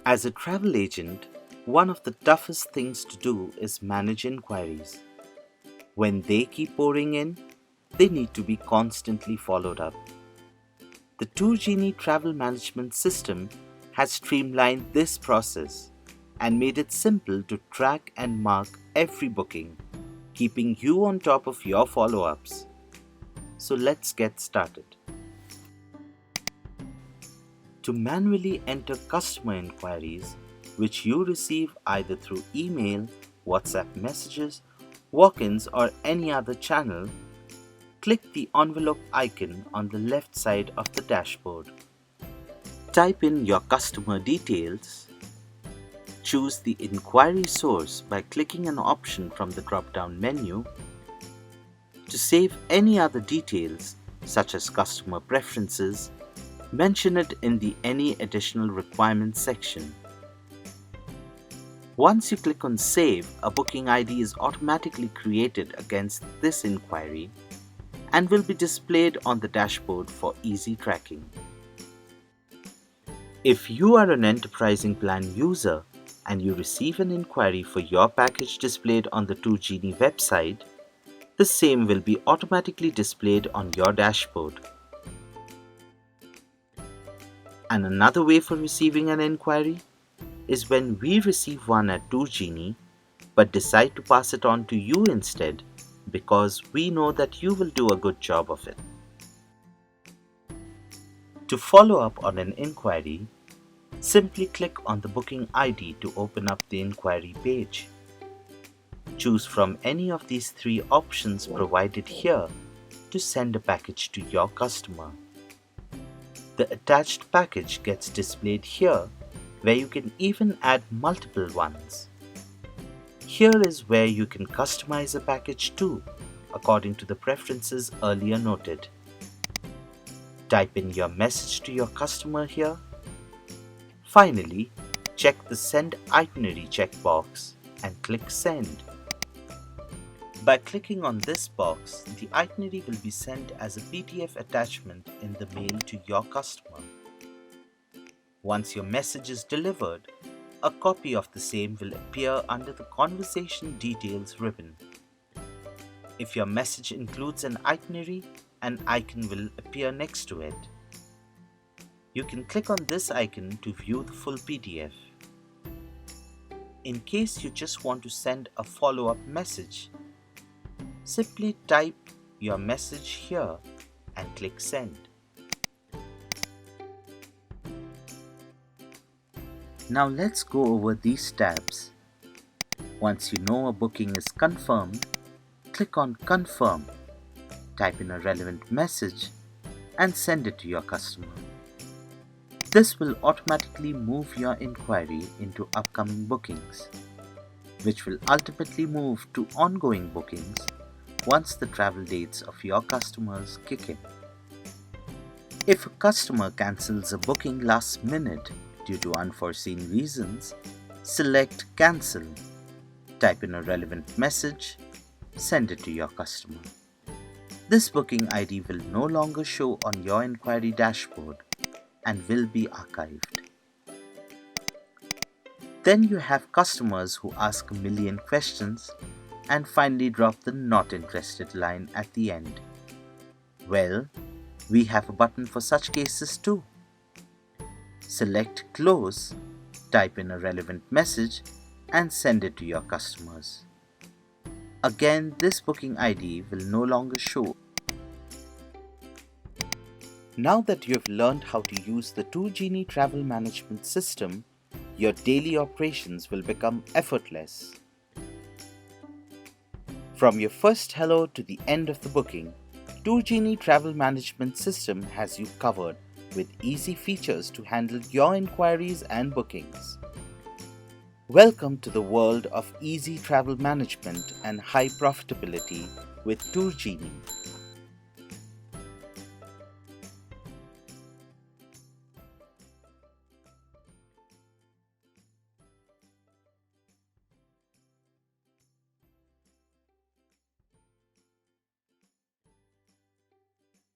As a travel agent, one of the toughest things to do is manage inquiries. When they keep pouring in, they need to be constantly followed up. The TourGenie travel management system has streamlined this process and made it simple to track and mark every booking, keeping you on top of your follow-ups. So let's get started. To manually enter customer inquiries, which you receive either through email, WhatsApp messages, walk-ins or any other channel, click the envelope icon on the left side of the dashboard. Type in your customer details. Choose the inquiry source by clicking an option from the drop-down menu. To save any other details, such as customer preferences, mention it in the Any Additional Requirements section. Once you click on Save, a booking ID is automatically created against this inquiry and will be displayed on the dashboard for easy tracking. If you are an enterprising plan user and you receive an inquiry for your package displayed on the TourGenie website, the same will be automatically displayed on your dashboard. And another way for receiving an inquiry is when we receive one at TourGenie but decide to pass it on to you instead because we know that you will do a good job of it. To follow up on an inquiry, simply click on the booking ID to open up the inquiry page. Choose from any of these three options provided here to send a package to your customer. The attached package gets displayed here, where you can even add multiple ones. Here is where you can customize a package too, according to the preferences earlier noted. Type in your message to your customer here. Finally, check the Send Itinerary checkbox and click Send. By clicking on this box, the itinerary will be sent as a PDF attachment in the mail to your customer. Once your message is delivered, a copy of the same will appear under the Conversation Details ribbon. If your message includes an itinerary, an icon will appear next to it. You can click on this icon to view the full PDF. In case you just want to send a follow-up message, simply type your message here and click Send. Now let's go over these tabs. Once you know a booking is confirmed, click on Confirm, type in a relevant message and send it to your customer. This will automatically move your inquiry into upcoming bookings, which will ultimately move to ongoing bookings once the travel dates of your customers kick in. If a customer cancels a booking last minute due to unforeseen reasons, select Cancel, type in a relevant message, send it to your customer. This booking ID will no longer show on your inquiry dashboard and will be archived. Then you have customers who ask a million questions and finally drop the Not Interested line at the end. Well, we have a button for such cases too. Select Close, type in a relevant message and send it to your customers. Again, this booking ID will no longer show. Now that you have learned how to use the TourGenie travel management system, your daily operations will become effortless. From your first hello to the end of the booking, TourGenie travel management system has you covered with easy features to handle your inquiries and bookings. Welcome to the world of easy travel management and high profitability with TourGenie.